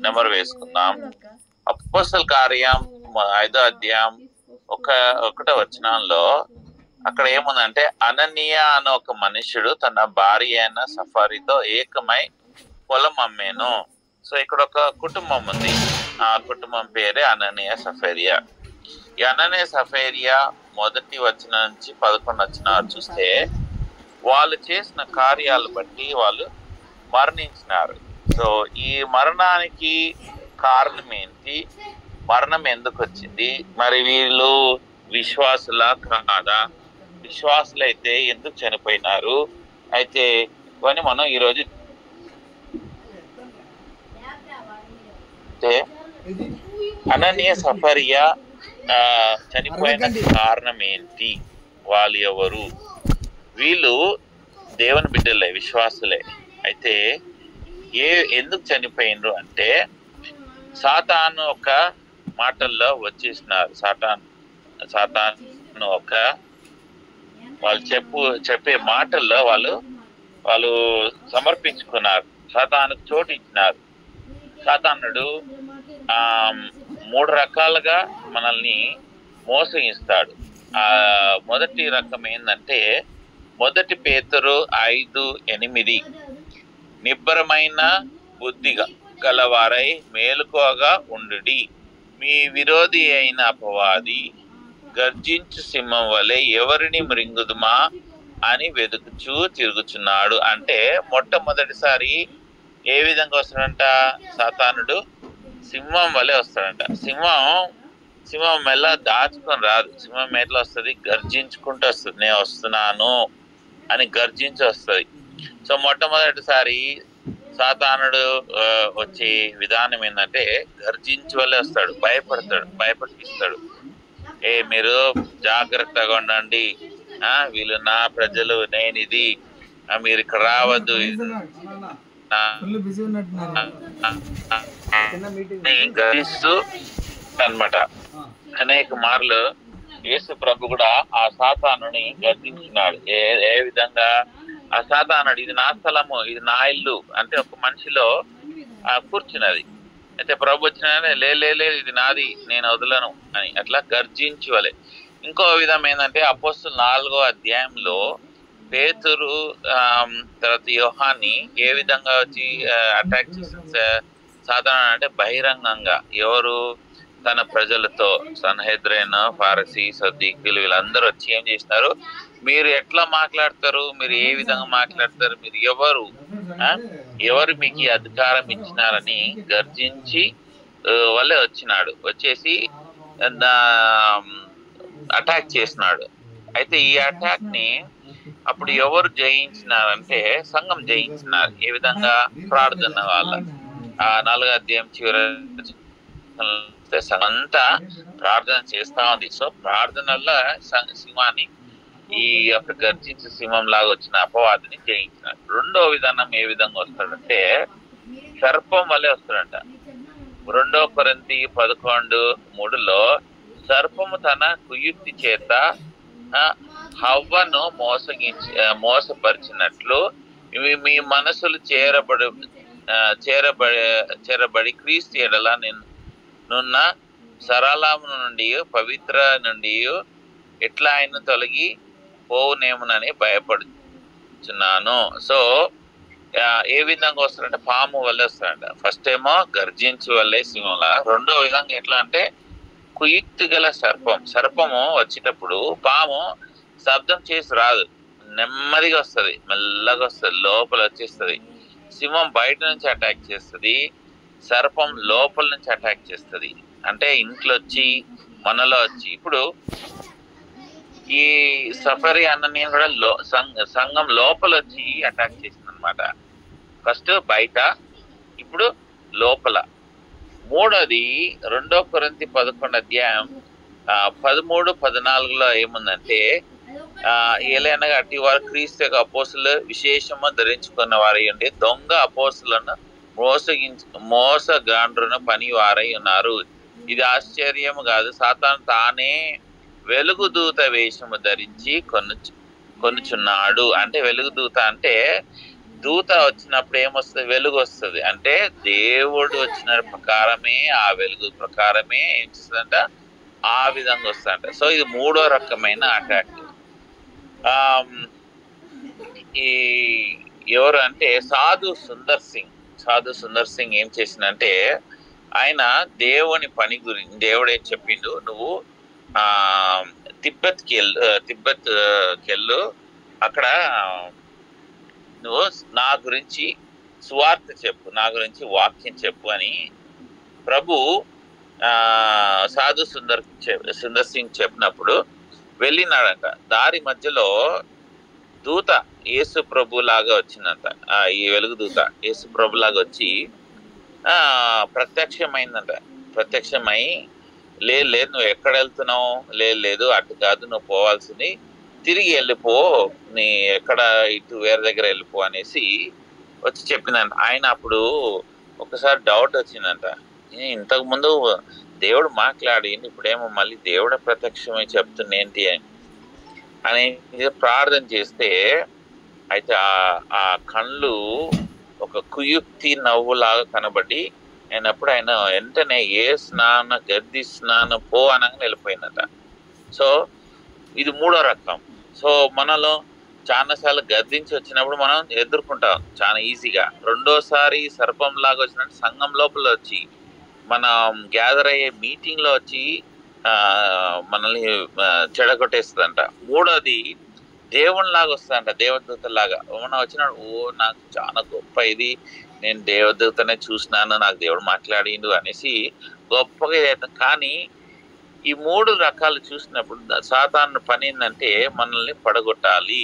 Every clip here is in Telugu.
నెంబర్ వేసుకుందాం. అపోస్తల కార్యం 5వ అధ్యాయం 1వ వచనంలో అక్కడ ఏముందంటే, అననీయ అనే ఒక మనుషుడు తన భార్య అయిన సఫారీతో ఏకమై పొలం అమ్మేను. సో ఇక్కడ ఒక కుటుంబం ఉంది. ఆ కుటుంబం పేరే అననీయ సఫేరియా. ఈ అననీయ సఫేరియా మొదటి వచనం నుంచి 11 వచనాలు చూస్తే వాళ్ళు చేసిన కార్యాలు బట్టి వాళ్ళు మరణించినారు. సో ఈ మరణానికి కారణం ఏంటి? మరణం ఎందుకు వచ్చింది? మరి వీళ్ళు విశ్వాసులా కాదా? విశ్వాసులైతే ఎందుకు చనిపోయినారు? అయితే ఇవన్నీ మనం ఈరోజు అననీయ సఫరియా చనిపోయిన కారణం ఏంటి? వాళ్ళు ఎవరు? వీళ్ళు దేవుని బిడ్డలే, విశ్వాసులే. అయితే ఎందుకు చనిపోయినరు అంటే, సాతాను ఒక మాటల్లో వచ్చేసినారు. సాతాను ఒక వాళ్ళు చెప్పే మాటల్లో వాళ్ళు సమర్పించుకున్నారు. సాతానుకు చోటు ఇచ్చినారు. సాతానుడు 3 రకాలుగా మనల్ని మోసగిస్తాడు. మొదటి రకం ఏంటంటే, 1 పేతురు 5:8 నిబ్బరమైన బుద్ధి గలవారై మేలుకోగా ఉండుడి, మీ విరోధి అయిన అపవాది గర్జించు సింహం వలె ఎవరిని మృంగుదుమా అని వెతుకుచూ తిరుగుచున్నాడు. అంటే మొట్టమొదటిసారి ఏ విధంగా వస్తాడంట? సాతానుడు సింహం వలె వస్తాడంట. సింహం మెల్ల దాచుకొని రాదు. సింహం ఎట్లా వస్తుంది? గర్జించుకుంటూ వస్తుంది. నేను వస్తున్నాను అని గర్జించి వస్తుంది. సో మొట్టమొదటిసారి సాతానుడు వచ్చే విధానం ఏంటంటే, గర్జించి వల్లే వస్తాడు. భయపడిపిస్తాడు. మీరు జాగ్రత్తగా ఉండండి, వీళ్ళు నా ప్రజలు, నేను ఇది, మీరు ఇక్కడ రావద్దు గర్జిస్తూ అన్నమాట. అనేక మార్లు యేసు ప్రభు కూడా ఆ సాతానుని గర్జించినాడు. ఏ విధంగా? ఆ సాతానుడు, ఇది నా స్థలము, ఇది నా ఇల్లు అంటే ఒక మనిషిలో కూర్చున్నది. అయితే ప్రభు వచ్చిన లేదు ఇది నాది, నేను వదలను అని అట్లా గర్జించువలే. ఇంకో విధం ఏంటంటే, అపోస్తలుల 4వ అధ్యాయంలో పేతురు తర్వాత యోహాన్ని ఏ విధంగా వచ్చి అటాక్ చేసిన సాధారణ అంటే బహిరంగంగా. ఎవరు? తన ప్రజలతో, సన్హెద్రైన్, ఫారసీ, సద్దీకులు వీళ్ళందరూ వచ్చి ఏం చేసినారు? మీరు ఎట్లా మాట్లాడతారు? మీరు ఏ విధంగా మాట్లాడతారు? మీరు ఎవరు మీకు ఈ అధికారం ఇచ్చినారని గర్జించి వల్లే వచ్చేసి అటాక్ చేసినాడు. అయితే ఈ అటాక్ ని అప్పుడు ఎవరు జయించినారంటే, సంఘం జయించినారు. ఏ విధంగా? ప్రార్థన వల్ల. 4వ అధ్యాయం చివరి అంతా ప్రార్థన చేస్తా ఉంది. సో ప్రార్థనల్లో సింహాన్ని, ఈ యొక్క గర్జించే సింహం లాగా వచ్చిన అపవాదిని జయించినాడు. రెండో విధానం ఏ విధంగా వస్తాడంటే, సర్పం వల్లే వస్తాడంట. 2 కొరింథీ 11:3లో సర్పము తన కుయుక్తి చేత హవ్వను మోసపరిచినట్లు మీ మనసులు చేరబడి క్రీస్తు ఎడల నున్న సరళము నుండి, పవిత్ర నుండి ఎట్లా ఆయన తొలగి పోవునేమోనని భయపడుచున్నాను. సో ఏ విధంగా వస్తారంటే, పాము వల్ల వస్తారంట. ఫస్ట్ ఏమో గర్జించు వల్లే సింహంలా. రెండో విధంగా ఎట్లా అంటే, కుయుక్తి గల సర్పము వచ్చేటప్పుడు పాము శబ్దం చేసి రాదు, నెమ్మదిగా వస్తుంది, మెల్లగా వస్తుంది, లోపల వచ్చేస్తుంది. సింహం బయట నుంచి అటాక్ చేస్తుంది, సర్పం లోపల నుంచి అటాక్ చేస్తుంది. అంటే ఇంట్లో వచ్చి, మనలో వచ్చి. ఇప్పుడు ఈ సఫరీ అననీయ కూడా సంఘం లోపల వచ్చి అటాక్ చేసింది అనమాట. ఫస్ట్ బయట, ఇప్పుడు లోపల. మూడోది 2 కొరింథీ 11 అధ్యాయం 13-14లో ఏముందంటే, ఏలైనగా అట్టి వారు క్రీస్తు యొక్క అపోస్తులు విశేషము ధరించుకున్న వారై ఉండి దొంగ అపోస్తులను మోసగాండ్రున పని వారై ఉన్నారు. ఇది ఆశ్చర్యము కాదు. సాతాను తానే వెలుగుదూత వేషము ధరించి కొనుచున్నాడు. అంటే వెలుగుదూత అంటే దూత వచ్చినప్పుడు ఏమొస్తుంది? వెలుగు వస్తుంది. అంటే దేవుడు వచ్చిన ప్రకారమే, ఆ వెలుగు ప్రకారమే ఏం చేస్తుందంట, ఆ విధంగా వస్తుందంట. సో ఇది మూడో రకమైన అటాక్. ఈ ఎవరు అంటే సాధు సుందర్ సింగ్ ఏం చేసిందంటే, ఆయన దేవుని పని గురించి దేవుడే చెప్పిండు, నువ్వు తిబ్బత్కి వెళ్ళు, అక్కడ నువ్వు నా గురించి సువార్త చెప్పు, నా గురించి వాక్యం చెప్పు అని ప్రభు సాధు సుందర్ సింగ్ చెప్పినప్పుడు వెళ్ళినాడంట. దారి మధ్యలో దూత యేసు ప్రభు లాగా వచ్చిందంట. ఈ వెలుగు దూత యేసు ప్రభు లాగా వచ్చి ప్రత్యక్షమై, లేదు నువ్వు ఎక్కడ వెళ్తున్నావు, లేదు అటు కాదు, నువ్వు పోవాల్సింది తిరిగి వెళ్ళిపో, నీ ఎక్కడ ఇటు వేరే దగ్గర వెళ్ళిపో అనేసి వచ్చి చెప్పిందంట. ఆయన అప్పుడు ఒకసారి డౌట్ వచ్చిందంట, ఇంతకు ముందు దేవుడు మాట్లాడింది, ఇప్పుడేమో మళ్ళీ దేవుడు ప్రత్యక్షమై చెప్తున్నేంటి అని ప్రార్థన చేస్తే, అయితే ఆ కళ్ళు ఒక కుయుక్తి నవ్వులాగా కనబడి అయినప్పుడు ఆయన వెంటనే గద్ది స్నానం పో అనగా వెళ్ళిపోయిందట. సో ఇది మూడో రకం. సో మనలో చాలాసార్లు గద్దించి వచ్చినప్పుడు మనం ఎదుర్కొంటాం చాలా ఈజీగా. రెండోసారి సర్పం లాగా వచ్చినట్టు సంఘం లోపల వచ్చి, మనం గ్యాదర్ అయ్యే మీటింగ్ లో వచ్చి మనల్ని చెడగొట్టేస్తుందంట. మూడోది దేవునిలాగా వస్తుందంట, దేవదూతలాగా. మనం వచ్చినప్పుడు నాకు చాలా గొప్ప ఇది, నేను దేవదూతనే చూసినాను, నాకు దేవుడు మాట్లాడిండు అనేసి గొప్పగా ఇదైతే. కానీ ఈ మూడు రకాలు చూసినప్పుడు సాతాను పని ఏంటంటే మనల్ని పడగొట్టాలి.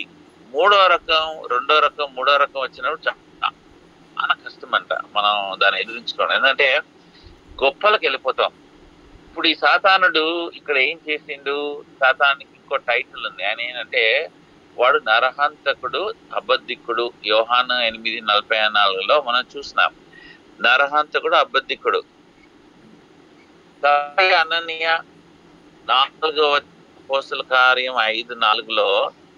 మూడో రకం, రెండో రకం, మూడో రకం వచ్చినప్పుడు చాలా కష్టం అంట మనం దాన్ని ఎదురించుకోవడం. ఎందుకంటే గొప్పలకు వెళ్ళిపోతాం. ఇప్పుడు ఈ సాతానుడు ఇక్కడ ఏం చేసిండు, సాతానికి ఇంకో టైటిల్ ఉంది. ఆయన ఏంటంటే వాడు నరహంతకుడు, అబద్ధికుడు. యోహాను 8:44 మనం చూసినాం. నరహంతకుడు, అబద్ధికుడు. అననీయ 4వ అపోస్తల కార్యం 5:4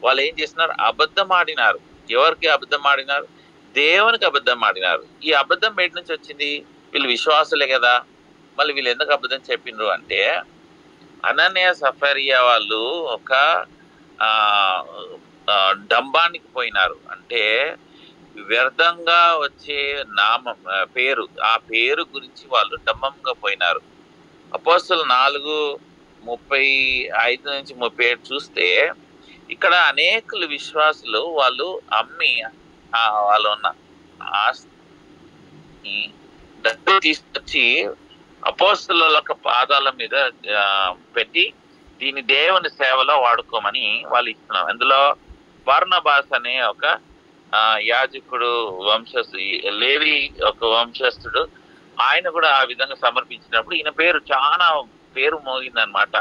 వాళ్ళు ఏం చేసినారు? అబద్ధం ఆడినారు. ఎవరికి అబద్ధం ఆడినారు? దేవునికి అబద్ధం ఆడినారు. ఈ అబద్ధం బయట నుంచి వచ్చింది, వీళ్ళు విశ్వాసులే కదా, మళ్ళీ వీళ్ళు ఎందుకు అబద్ధం చెప్పిండ్రు అంటే, అననీయ సఫరియా వాళ్ళు ఒక డంబానికి పోయినారు. అంటే వ్యర్థంగా వచ్చే నామం పేరు, ఆ పేరు గురించి వాళ్ళు డంబంగా పోయినారు. అపోస్తలు 4:35-37 చూస్తే ఇక్కడ అనేకులు విశ్వాసులు వాళ్ళు అమ్మి వాళ్ళు ఉన్న ఆస్తి డబ్బు తీసుకొచ్చి అపోస్తలుల యొక్క పాదాల మీద పెట్టి దీని దేవుని సేవలో వాడుకోమని వాళ్ళు ఇస్తున్నారు. అందులో బర్నబాస్ అనే ఒక యాజకుడు లేవి ఒక వంశస్థుడు, ఆయన కూడా ఆ విధంగా సమర్పించినప్పుడు ఈయన పేరు చాలా పేరు మోగిందనమాట.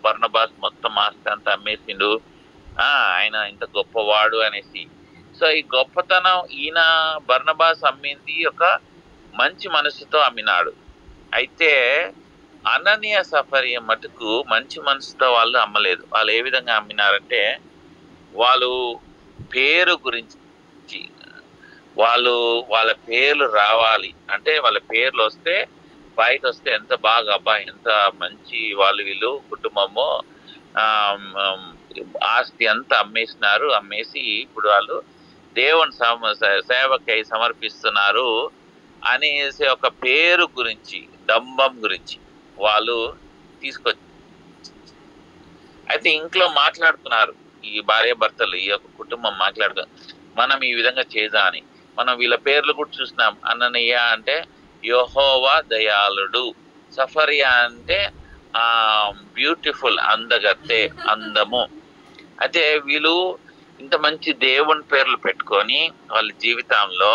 బర్నబాస్ మొత్తం ఆస్తి అంతా అమ్మేసిండు, ఆయన ఇంత గొప్పవాడు అనేసి. సో ఈ గొప్పతనం ఈయన బర్నబాస్ అమ్మింది ఒక మంచి మనసుతో అమ్మినాడు. అయితే అననీయ సఫరియా మటుకు మంచి మనసుతో వాళ్ళు అమ్మలేదు. వాళ్ళు ఏ విధంగా అమ్మినారంటే, వాళ్ళు పేరు గురించి, వాళ్ళ పేర్లు రావాలి అంటే, వాళ్ళ పేర్లు వస్తే బయట వస్తే ఎంత బాగా, అబ్బాయి ఎంత మంచి వాళ్ళు, వీళ్ళు కుటుంబము ఆస్తి అంతా అమ్మేసి ఇప్పుడు వాళ్ళు దేవుని సేవకై సమర్పిస్తున్నారు అనేసి ఒక పేరు గురించి, డంబం గురించి వాళ్ళు తీసుకొచ్చి, అయితే ఇంట్లో మాట్లాడుతున్నారు ఈ భార్య భర్తలు, ఈ యొక్క కుటుంబం మాట్లాడుతున్నారు, మనం ఈ విధంగా చేద్దాం అని. మనం వీళ్ళ పేర్లు కూడా చూసినాం. అననీయ అంటే యెహోవా దయాళుడు, సఫరియా అంటే బ్యూటిఫుల్, అందగత్తె, అందము. అయితే వీళ్ళు ఇంత మంచి దేవుని పేర్లు పెట్టుకొని వాళ్ళ జీవితంలో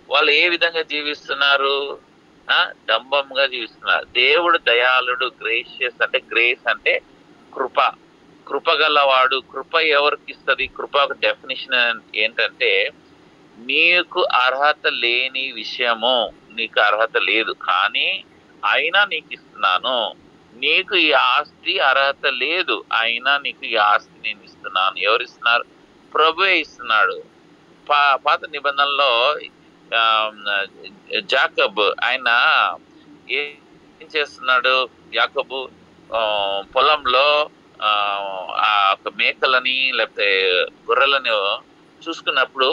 వాళ్ళు ఏ విధంగా జీవిస్తున్నారు? డంబంగా జీవిస్తున్నారు. దేవుడు దయాళుడు, గ్రేషియస్ అంటే, గ్రేస్ అంటే కృప, కృపగలవాడు. కృప ఎవరికి ఇస్తుంది? కృప ఒక డెఫినేషన్ ఏంటంటే, నీకు అర్హత లేని విషయము, నీకు అర్హత లేదు కానీ అయినా నీకు ఇస్తున్నాను. నీకు ఈ ఆస్తి అర్హత లేదు అయినా నీకు ఈ ఆస్తి నేను ఇస్తున్నాను. ఎవరు ఇస్తున్నారు? ప్రభువే ఇస్తున్నాడు. పాత నిబంధనలో జాకబ్ ఆయన ఏం చేస్తున్నాడు? యాకబు పొలంలో ఒక మేకలని లేకపోతే గొర్రెలని చూసుకున్నప్పుడు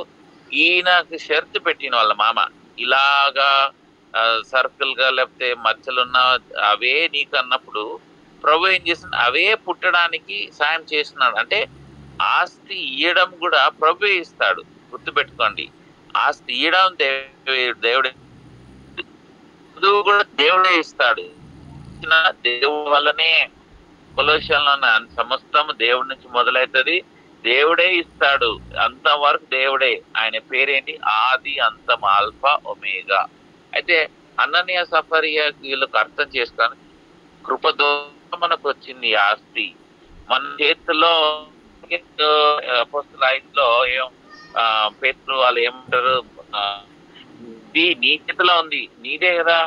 ఈయనకి షరతు పెట్టిన వాళ్ళ మామ, ఇలాగా సర్కిల్ గా లేకపోతే మచ్చలున్న అవే నీకు అన్నప్పుడు ప్రభు ఏం చేసిన అవే పుట్టడానికి సాయం చేస్తున్నాడు. అంటే ఆస్తి ఇయ్యడం కూడా ప్రభు ఇస్తాడు, గుర్తుపెట్టుకోండి. ఆస్తి ఇయ్యడం దేవుడే, కూడా దేవుడే ఇస్తాడు. దేవుడి వల్లనే కొలొస్సీలో సమస్తము దేవుడి నుంచి మొదలవుతుంది, దేవుడే ఇస్తాడు. అంతవరకు దేవుడే. ఆయన పేరేంటి? ఆది అంతం, ఆల్ఫా ఒమేగా. అయితే అననీయ సఫరియా వీళ్ళకి అర్థం చేసుకొని కృపతో మనకు వచ్చింది ఆస్తి మన చేతిలో. అపోస్తలుల 5లో పేతురు వాళ్ళు ఏమంటారు? ఇది నీ చేతిలో ఉంది, నీదే కదా,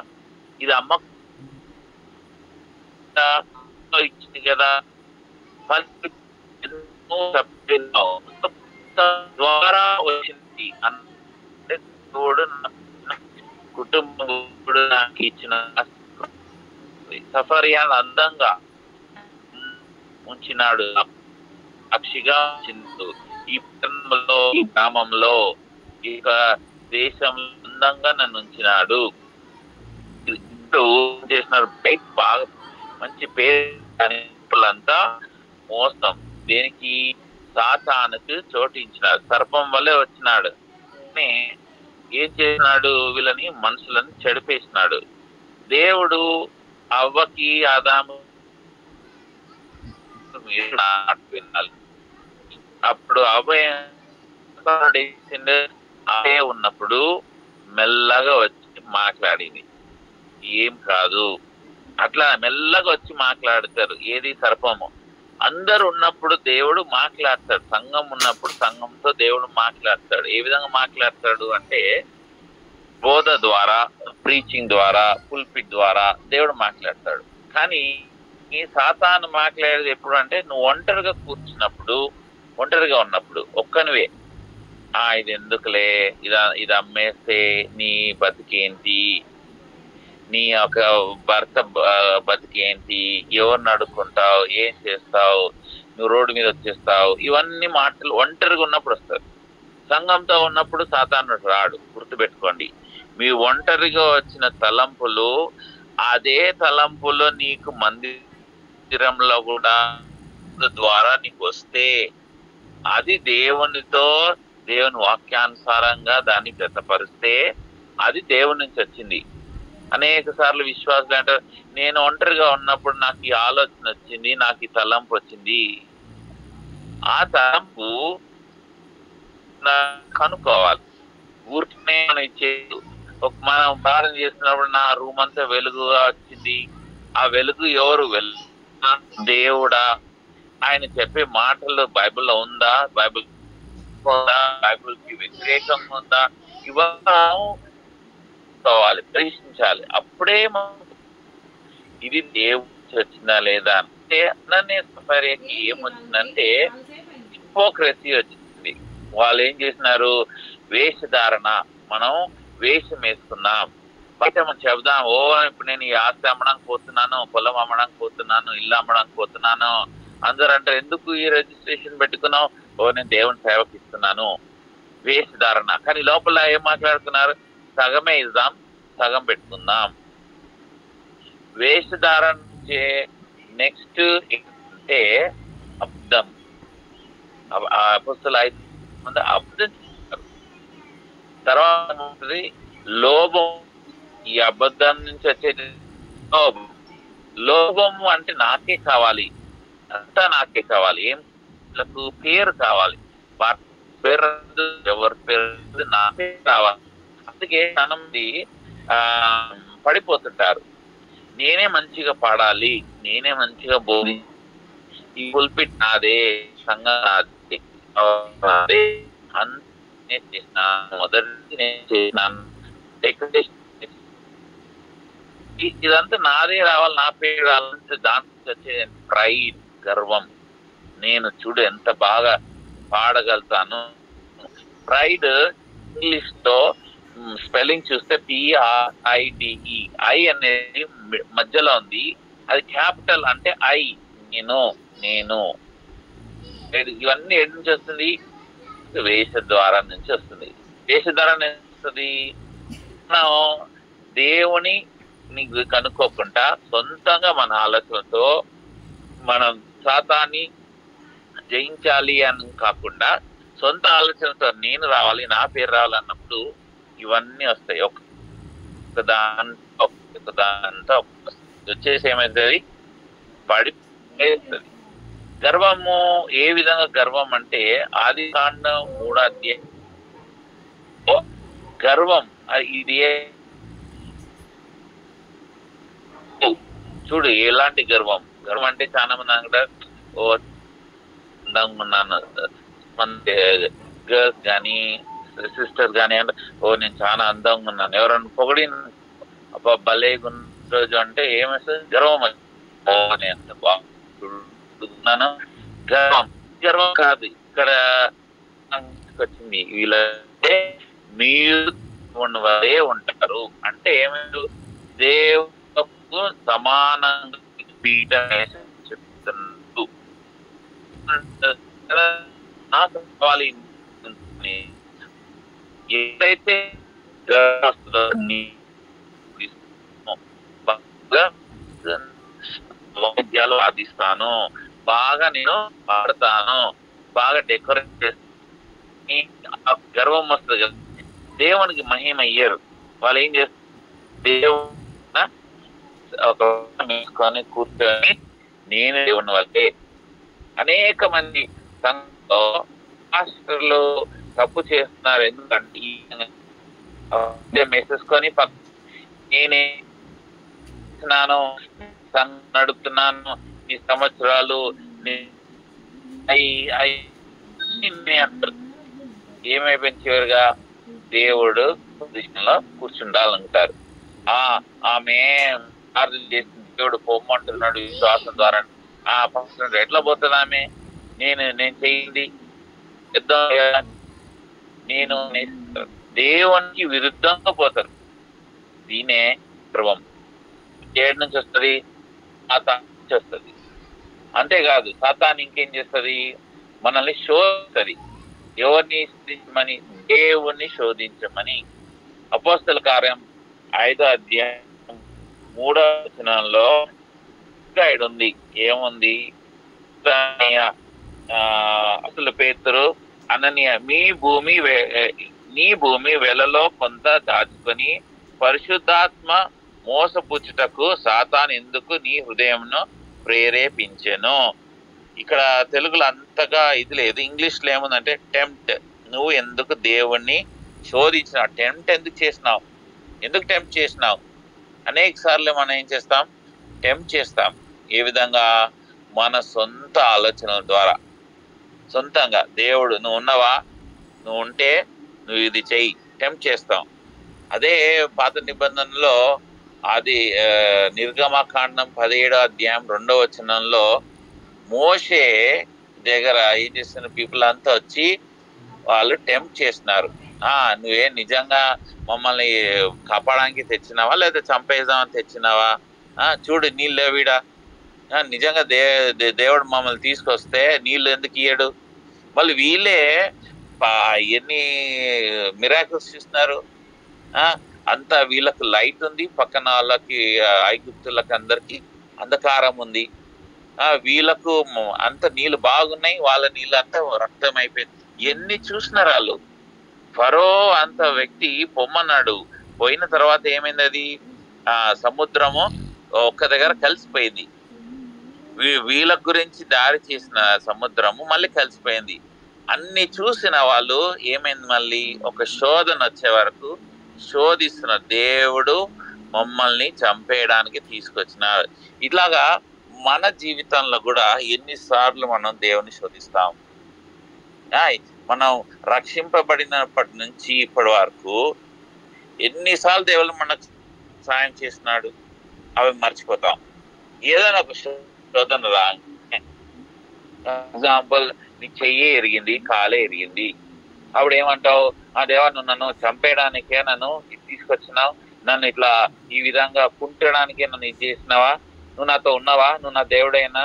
ఇది అమ్మ ఇచ్చింది కదా, ద్వారా వచ్చింది అంటే తోడు కుటుంబం నాకు ఇచ్చిన సఫర్యాన్ని అందంగా ఉంచినాడు, సాక్షిగా ఉంచిండు. ఈ పట్టణంలో, ఈ గ్రామంలో, ఈ దేశంలో అందంగా నన్ను ఉంచినాడు. చేసినారు బయట బాగా మంచి పేరులంతా మోసం. దేనికి? సాతానుకు చోటించినాడు, సర్పం వల్లే వచ్చినాడు. ఏం చేసినాడు? వీళ్ళని మనుషులను చెడిపేసినాడు. దేవుడు అవ్వకి ఆదాము వినాలి. అప్పుడు అవ్వే ఉన్నప్పుడు మెల్లగా వచ్చి మాట్లాడింది, ఏం కాదు. అట్లా మెల్లగా వచ్చి మాట్లాడతారు. ఏది? సర్పము. అందరు ఉన్నప్పుడు దేవుడు మాట్లాడతాడు, సంఘం ఉన్నప్పుడు సంఘంతో దేవుడు మాట్లాడతాడు. ఏ విధంగా మాట్లాడతాడు అంటే బోధ ద్వారా, ప్రీచింగ్ ద్వారా, పుల్పిట్ ద్వారా దేవుడు మాట్లాడతాడు. కానీ ఈ సాతాను మాట్లాడేది ఎప్పుడు అంటే నువ్వు ఒంటరిగా కూర్చున్నప్పుడు, ఒంటరిగా ఉన్నప్పుడు, ఒక్కనివే. ఇది ఎందుకులే, ఇది అమ్మేస్తే నీ బతికేంటి, నీ ఒక భర్త బతికేంటి, ఎవరిని అడుక్కుంటావు, ఏం చేస్తావు, నువ్వు రోడ్డు మీద వచ్చేస్తావు, ఇవన్నీ మాటలు ఒంటరిగా ఉన్నప్పుడు వస్తారు. సంఘంతో ఉన్నప్పుడు సాతానుడు రాడు, గుర్తుపెట్టుకోండి. మీ ఒంటరిగా వచ్చిన తలంపులు అదే తలంపులు నీకు మందిరంలో కూడా ద్వారా నీకు వస్తే అది దేవునితో, దేవుని వాక్యానుసారంగా దాన్ని జతపరిస్తే అది దేవుని నుంచి వచ్చింది. అనేక సార్లు విశ్వాసులు అంటారు, నేను ఒంటరిగా ఉన్నప్పుడు నాకు ఈ ఆలోచన వచ్చింది, నాకు ఈ తలంపు వచ్చింది. ఆ తలంపు కనుక్కోవాలి. ఊరికనే మనం ఇచ్చేది. మనం ప్రార్థన చేస్తున్నప్పుడు నా రూమ్ అంతా వెలుగుగా వచ్చింది, ఆ వెలుగు ఎవరు? దేవుడా? ఆయన చెప్పే మాటలు బైబిల్లో ఉందా? బైబిల్కి వ్యతిరేకంగా ఉందా? ఇవ్వాలి, పరీక్షించాలి. అప్పుడే ఇది దేవుడి వచ్చిందా లేదా అంటే. అననీయ సఫర్యాకి ఏమొచ్చిందంటే హిపోక్రసీ వచ్చింది. వాళ్ళు ఏం చేసినారు? వేషధారణ. మనం వేషం వేసుకున్నాం, బయట మనం చెబుదాం, ఇప్పుడు నేను ఈ ఆస్తి అమ్మడానికి పోతున్నాను, పొలం అమ్మడానికి పోతున్నాను, ఇల్లు అమ్మడానికి పోతున్నాను. అందరూ అంటారు, ఎందుకు ఈ రిజిస్ట్రేషన్ పెట్టుకున్నావు? నేను దేవుని సేవకి ఇస్తున్నాను. వేషధారణ. కానీ లోపల ఏం మాట్లాడుతున్నారు? సగమే ఇద్దాం, సగం పెట్టుకుందాం. వేషధారణ నెక్స్ట్ అంటే అబద్ధం. అపొస్తలుల 5 అబద్ధం చేస్తారు. తర్వాత లోభం. ఈ అబద్ధం నుంచి వచ్చేది లోభం. లోభము అంటే నాకే కావాలి, అంతా నాకే కావాలి. ఏం? పేరు కావాలి. పేరు ఎవరి పేరు? నాకే కావాలి. అందుకే చాలామంది పడిపోతుంటారు. నేనే మంచిగా పాడాలి, నేనే మంచిగా బోధి, ఈ పుల్పిట్ నాదే, సంఘం నాదే, నేను చేసినాను, మొదటి నేను చేసినాను, డెకరేషన్ ఇదంతా నాదే రావాలి, నా పేరు రావాలంటే దాంట్లో వచ్చే ప్రైడ్, గర్వం. నేను చూడు ఎంత బాగా పాడగలుగుతాను, ప్రైడ్ ఇంగ్లీష్ లో స్పెల్లింగ్ చూస్తే PRIDE. ఐ అనేది మధ్యలో ఉంది, అది క్యాపిటల్. అంటే ఐ, నేను ఇవన్నీ ఎటు నుంచి వస్తుంది? వేష ద్వారా నుంచి వస్తుంది. వేష ద్వారా వస్తుంది. మనం దేవుని కనుక్కోకుండా సొంతంగా మన ఆలోచనతో మనం సాతాన్ని జయించాలి అని కాకుండా సొంత ఆలోచనతో నేను రావాలి, నా పేరు రావాలి అన్నప్పుడు ఇవన్నీ వస్తాయి. ఒకదాంతో వచ్చేసి ఏమవుతుంది? పడిపోతుంది. గర్వము ఏ విధంగా గర్వం అంటే ఆదికాండం 3వ అధ్యాయం గర్వం ఇది చూడు ఎలాంటి గర్వం. గర్వం అంటే చాలా మంది అంటారు, ఓ అందంగా ఉన్నాను, గర్ల్స్ కానీ సిస్టర్స్ కానీ అంటే ఓ నేను చాలా అందంగా ఉన్నాను, ఎవరన్నా పొగిడి అబ్బా భలే రోజు అంటే ఏమేస్తుంది? గర్వం. నేను ఎంత బాగున్నాను. గర్వం గర్వం కాదు. ఇక్కడ వచ్చింది వీళ్ళే మీరు ఉన్నవారే ఉంటారు అంటే ఏమైనా దేవుకు సమానంగా పీఠం చెప్తున్నారు. నాకు కావాలి ఏదైతే వాయిద్యాలు వాదిస్తాను, బాగా నేను పాడతాను, బాగా డెకరేట్ చేస్తాను, గర్వం వస్తుంది కదా. దేవునికి మహిమ అయ్యారు వాళ్ళు. ఏం చేస్తారు? దేవుని ఒక కూర్చొని నేను దేవుని వాళ్ళే. అనేక మంది సంఘంలో పాస్టర్లు తప్పు చేస్తున్నారు. ఎందుకంటే మెసేజ్ కొని నేనే నడుపుతున్నాను, ఈ సంవత్సరాలు ఏమైపోయింది? చివరిగా దేవుడు పొజిషన్లో కూర్చుండాలంటారు. ఆమె ప్రార్థన చేసిన దేవుడు పొమ్మంటున్నాడు విశ్వాసం ద్వారా. ఎట్లా పోతుంది ఆమె? నేను చేయింది నేను దేవునికి విరుద్ధంగా పోతారు. దీనే గర్వం. ఏడు నుంచి వస్తుంది? సాతాను నుంచి వస్తుంది. అంతేకాదు సాతాను ఇంకేం చేస్తుంది? మనల్ని శోధిస్తుంది. ఎవరిని శోధించమని? దేవుణ్ణి శోధించమని. అపోస్తల కార్యం 5వ అధ్యాయం 3వ వచనంలో ఉంది. ఏముంది? అసలు పేతురు అననీయ నీ భూమి వెలలో కొంత దాచుకొని పరిశుద్ధాత్మ మోసపుచ్చుటకు సాతాను ఎందుకు నీ హృదయంను ప్రేరేపించెను. ఇక్కడ తెలుగులో అంతగా ఇది లేదు. ఇంగ్లీష్ లో ఏముందంటే టెంప్ట్. నువ్వు ఎందుకు దేవుణ్ణి శోధించినావు? టెంప్ట్ ఎందుకు చేసినావు? ఎందుకు టెంప్ట్ చేసినావు? అనేక సార్లు మనం ఏం చేస్తాం? టెంప్ట్ చేస్తాం. ఏ విధంగా? మన సొంత ఆలోచనల ద్వారా. సొంతంగా దేవుడు నువ్వు ఉన్నవా, నువ్వు ఉంటే నువ్వు ఇది చెయ్యి, టెంప్ట్ చేస్తాం. అదే పాత నిబంధనలో అది నిర్గమకాండం 17వ అధ్యాయం 2వ వచనంలో మోషే దగ్గర ఏం చేస్తున్న పీపుల్ అంతా వచ్చి వాళ్ళు టెంప్ట్ చేస్తున్నారు. నువ్వే నిజంగా మమ్మల్ని కాపాడానికి తెచ్చినావా లేదా చంపేద్దామని తెచ్చినావా? చూడు నీళ్ళు లేవిడా, నిజంగా దేవుడు మమ్మల్ని తీసుకొస్తే నీళ్ళు ఎందుకు ఇయ్యడు? మళ్ళీ వీళ్ళే ఎన్ని మిరాకిల్స్ చూస్తున్నారు. అంతా వీళ్ళకి లైట్ ఉంది, పక్కన వాళ్ళకి ఐగుప్తులకి అందరికి అంధకారం ఉంది. వీళ్ళకు అంత నీళ్ళు బాగున్నాయి, వాళ్ళ నీళ్ళు అంతా రక్తం అయిపోయింది. ఎన్ని చూసినారు వాళ్ళు. ఫరో అంత వ్యక్తి పొమ్మన్నాడు. పోయిన తర్వాత ఏమైంది? అది సముద్రము ఒక్క దగ్గర కలిసిపోయింది. వీళ్ళ గురించి దారి చేసిన సముద్రము మళ్ళీ కలిసిపోయింది. అన్ని చూసిన వాళ్ళు ఏమైంది? మళ్ళీ ఒక శోధన వచ్చే వరకు శోధిస్తున్న దేవుడు మమ్మల్ని చంపేయడానికి తీసుకొచ్చినారు. ఇట్లాగా మన జీవితంలో కూడా ఎన్నిసార్లు మనం దేవుని శోధిస్తాం. మనం రక్షింపబడినప్పటి నుంచి ఇప్పటి వరకు ఎన్నిసార్లు దేవుడు మనకు సాయం చేస్తున్నాడు, అవి మర్చిపోతాం. ఏదైనా ఒక శోధన ఎగ్జాంపుల్, నీ చెయ్యి ఎరిగింది, కాలే ఎరిగింది, అప్పుడు ఏమంటావు? ఆ దేవా, నువ్వు నన్ను చంపేయడానికే నన్ను తీసుకొచ్చినావు, నన్ను ఇట్లా ఈ విధంగా కుంటడానికే నన్ను ఇది చేసినావా, నువ్వు నాతో ఉన్నావా, నువ్వు నా దేవుడైనా?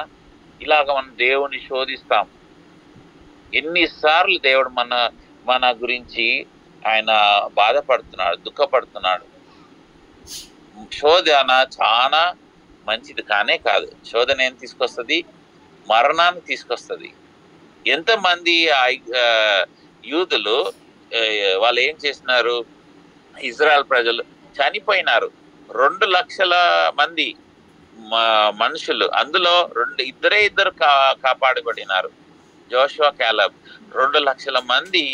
ఇలాగ మనం దేవుని శోధిస్తాం. ఎన్నిసార్లు దేవుడు మన మన గురించి ఆయన బాధపడుతున్నాడు, దుఃఖపడుతున్నాడు. శోధన చాలా మంచిది కానే కాదు. శోధన ఏం తీసుకొస్తుంది? మరణాన్ని తీసుకొస్తుంది. ఎంతమంది యూదులు వాళ్ళు ఏం చేసినారు? ఇజ్రాయెల్ ప్రజలు చనిపోయినారు. 2 లక్షల మంది మనుషులు, అందులో ఇద్దరు కాపాడబడినారు, జోషువా, క్యాలబ్. 2 లక్షల మంది.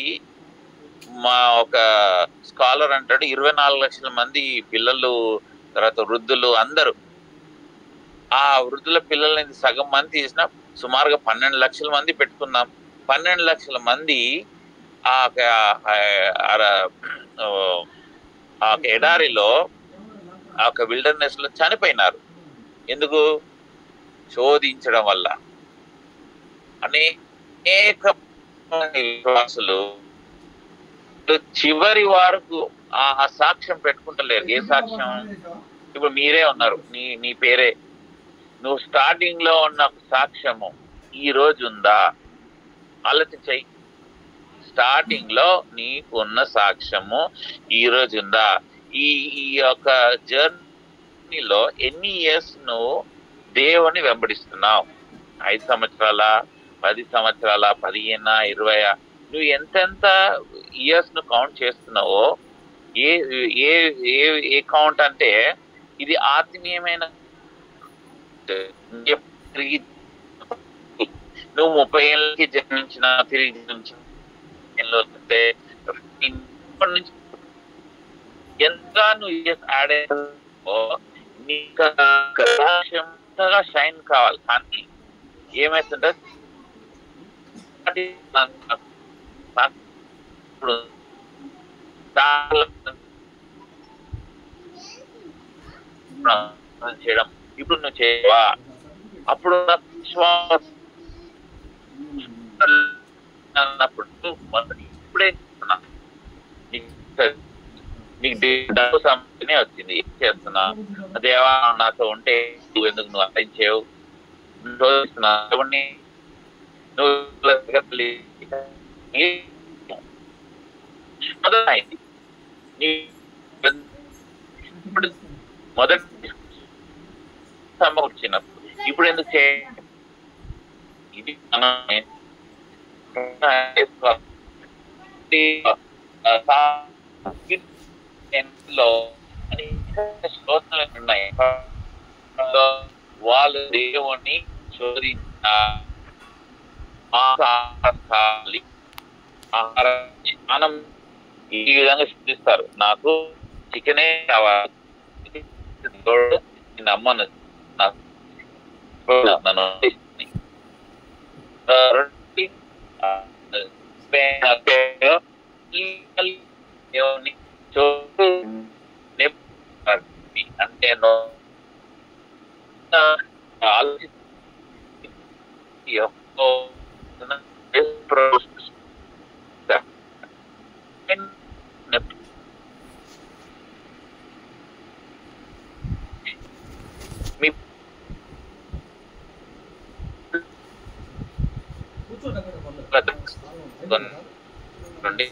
మా ఒక స్కాలర్ అంటాడు 24 లక్షల మంది పిల్లలు, తర్వాత వృద్ధులు అందరూ. ఆ వృద్ధుల పిల్లల్ని సగం మంది తీసిన సుమారుగా 12 లక్షల మంది పెట్టుకున్నాం. 12 లక్షల మంది ఆ ఎడారిలో, ఆ విల్డర్నెస్ లో చనిపోయినారు. ఎందుకు? శోధించడం వల్ల. అనేక విశ్వాసులు చివరి వరకు ఆ సాక్ష్యం పెట్టుకుంటలేరు. ఏ సాక్ష్యం? ఇప్పుడు మీరే ఉన్నారు, నీ పేరే, నువ్వు స్టార్టింగ్ లో ఉన్న సాక్ష్యము ఈ రోజు ఉందా? ఆలోచించాయి. స్టార్టింగ్ లో నీకు ఉన్న సాక్ష్యము ఈ రోజు ఉందా? ఈ యొక్క జర్నీలో ఎన్ని ఇయర్స్ నువ్వు దేవుని వెంబడిస్తున్నావు? 5 సంవత్సరాల, 10 సంవత్సరాల, 15, 20? నువ్వు ఎంతెంత ఇయర్స్ ను కౌంట్ చేస్తున్నావో, ఏ ఏ ఏ కౌంట్ అంటే ఇది ఆత్మీయమైన. తిరిగి నువ్వు 30 ఏళ్ళకి జన్మించిన, తిరిగి జన్మించిన నుంచి ఎంత నువ్వు యాడ్ అయ్యావో నీకు ఎంతగా షైన్ కావాలి. కానీ ఏమైతుంటే చేయడం ఇప్పుడు నువ్వు చేయవా? అప్పుడు ఇప్పుడే నీకు డబ్బు సంబంధమే వచ్చింది, ఏం చేస్తున్నా? దేవా, నాతో ఉంటే నువ్వు ఎందుకు నువ్వు అర్థించేవు? మొదటి సమకూర్చినప్పుడు ఇప్పుడు ఎందుకు చే ఇది ఉన్నాయి. వాళ్ళు దేవుణ్ణి శోధించిన ఆహారం ఈ విధంగా శోధిస్తారు. నాకు చికెనే కావాలి, నమ్మను, నన్ను అంటే